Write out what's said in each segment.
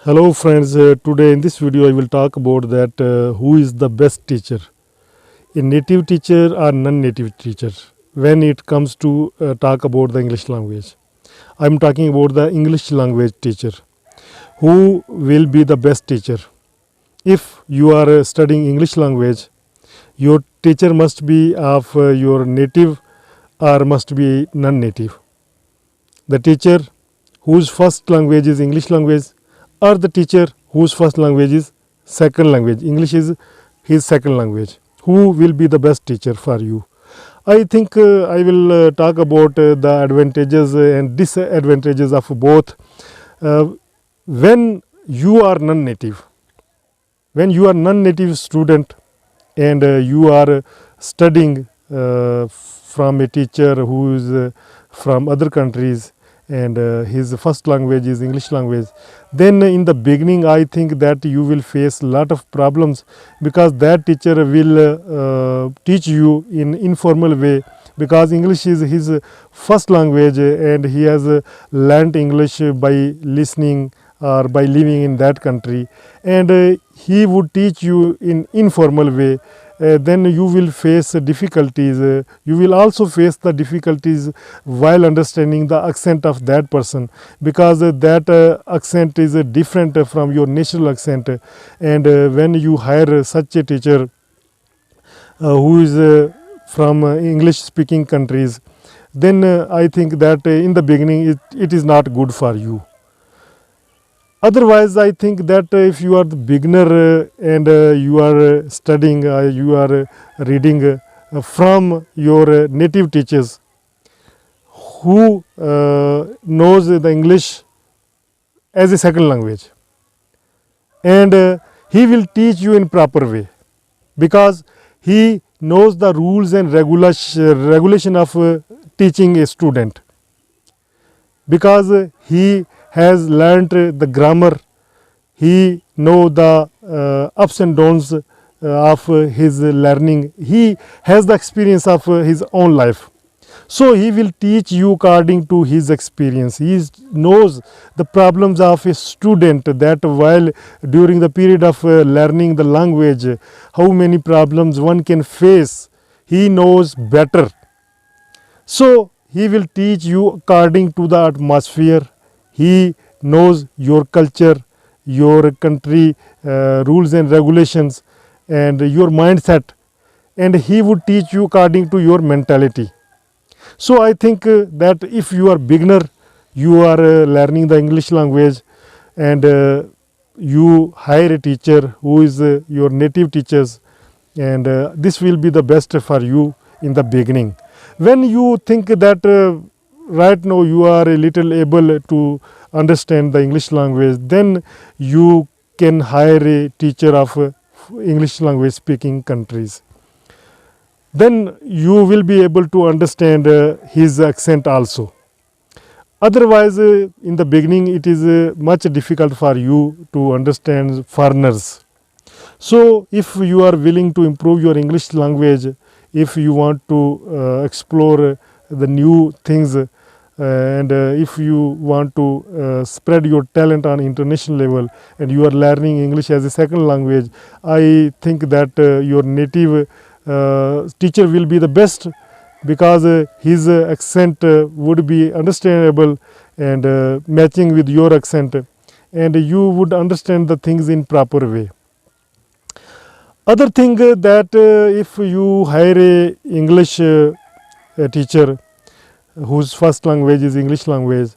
Hello friends, today in this video I will talk about that who is the best teacher, a native teacher or non-native teacher when it comes to talk about the English language. I am talking about the English language teacher. Who will be the best teacher? If you are studying English language, your teacher must be of your native or must be non-native. The teacher whose first language is English language or the teacher whose first language is second language. English is his second language. Who will be the best teacher for you? I think I will talk about the advantages and disadvantages of both. When you are non-native, when you are non-native student and you are studying from a teacher who is from other countries and his first language is English language, then in the beginning I think that you will face lot of problems because that teacher will teach you in informal way because English is his first language and he has learnt English by listening or by living in that country, and he would teach you in informal way. Then you will face difficulties. You will also face the difficulties while understanding the accent of that person because that accent is different from your natural accent, and when you hire such a teacher who is from English speaking countries, then I think that in the beginning it is not good for you. Otherwise, I think that if you are the beginner and you are studying, you are reading from your native teachers who knows the English as a second language, and he will teach you in proper way because he knows the rules and regulation of teaching a student, because he has learnt the grammar, he know the ups and downs of his learning, he has the experience of his own life. So he will teach you according to his experience. He knows the problems of a student, that while during the period of learning the language, how many problems one can face, he knows better. So he will teach you according to the atmosphere. He knows your culture, your country rules and regulations and your mindset, and he would teach you according to your mentality. So I think that if you are beginner, you are learning the English language and you hire a teacher who is your native teachers, and this will be the best for you in the beginning. When you think that right now you are a little able to understand the English language, then you can hire a teacher of English language speaking countries. Then you will be able to understand his accent also. Otherwise, in the beginning it is much difficult for you to understand foreigners. So if you are willing to improve your English language, if you want to explore the new things, and if you want to spread your talent on international level and you are learning English as a second language, I think that your native teacher will be the best because his accent would be understandable and matching with your accent, and you would understand the things in proper way. Other thing that if you hire a English teacher whose first language is English language,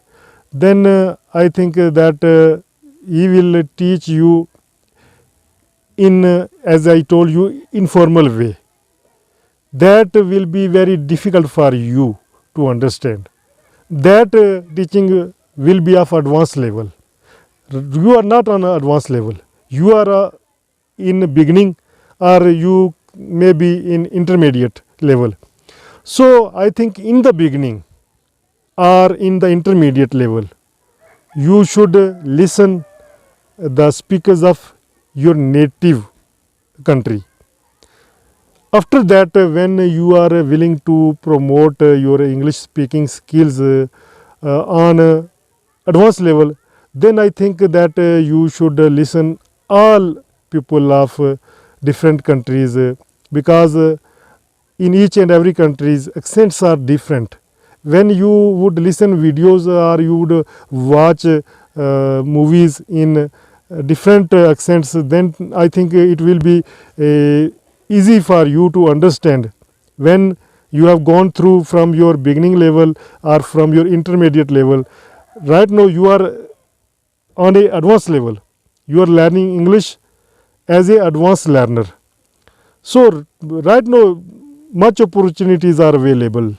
then I think that he will teach you in, as I told you, informal way. That will be very difficult for you to understand. That teaching will be of advanced level. You are not on an advanced level. You are in beginning, or you may be in intermediate level. So I think in the beginning or in the intermediate level, you should listen the speakers of your native country. After that, when you are willing to promote your English speaking skills on advanced level, then I think that you should listen all people of different countries, because in each and every countries accents are different. When you would listen videos or you would watch movies in different accents, then I think it will be easy for you to understand. When you have gone through from your beginning level or from your intermediate level, right now you are on a advanced level, you are learning English as a advanced learner. So right now much opportunities are available.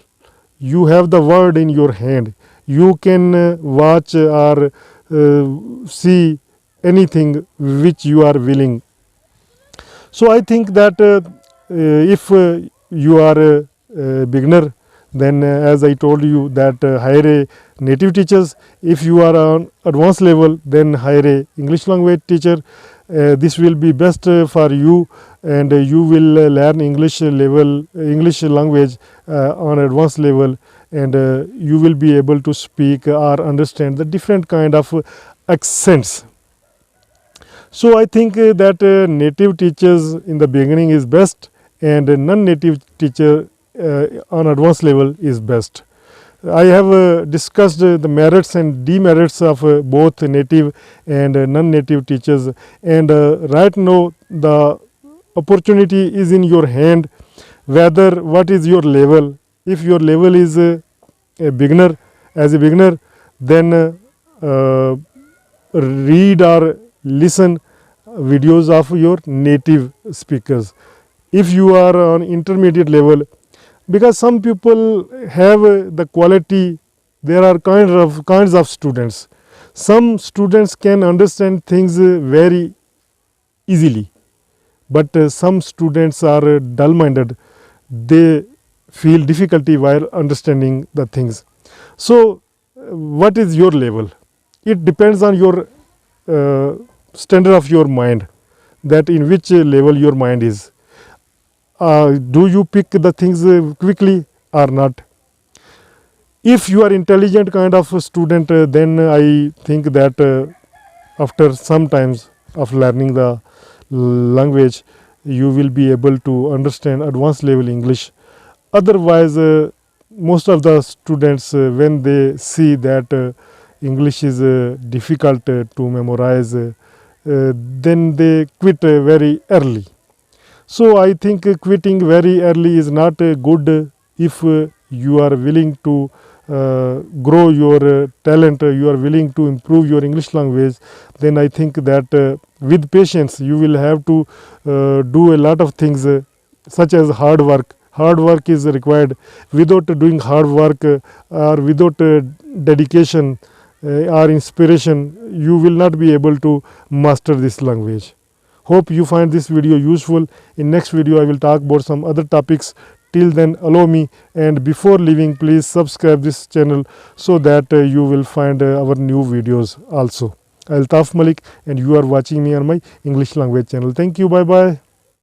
You have the word in your hand. You can watch or see anything which you are willing. So I think that if you are a beginner, then as I told you that hire a native teachers. If you are on advanced level, then hire a English language teacher. This will be best for you, and you will learn English language on advanced level, and you will be able to speak or understand the different kind of accents. So I think that native teachers in the beginning is best, and non-native teacher on advanced level is best. I have discussed the merits and demerits of both native and non-native teachers, and right now the opportunity is in your hand, whether what is your level. If your level is a beginner, as a beginner, then read or listen videos of your native speakers. If you are on intermediate level, because some people have the quality, there are kinds of students. Some students can understand things very easily, but some students are dull minded, they feel difficulty while understanding the things. So what is your level? It depends on your standard of your mind, that in which level your mind is. Do you pick the things quickly or not? If you are intelligent kind of a student, then I think that after some times of learning the language, you will be able to understand advanced level English. Otherwise, most of the students, when they see that English is difficult to memorize, then they quit very early. So I think quitting very early is not good. If you are willing to grow your talent, you are willing to improve your English language, then I think that with patience you will have to do a lot of things, such as hard work. Hard work is required. Without doing hard work or without dedication or inspiration, you will not be able to master this language. Hope you find this video useful. In next video I will talk about some other topics. Till then, allow me, and before leaving, please subscribe this channel so that you will find our new videos also. Altaf Malik, and you are watching me on my English language channel. Thank you. Bye bye.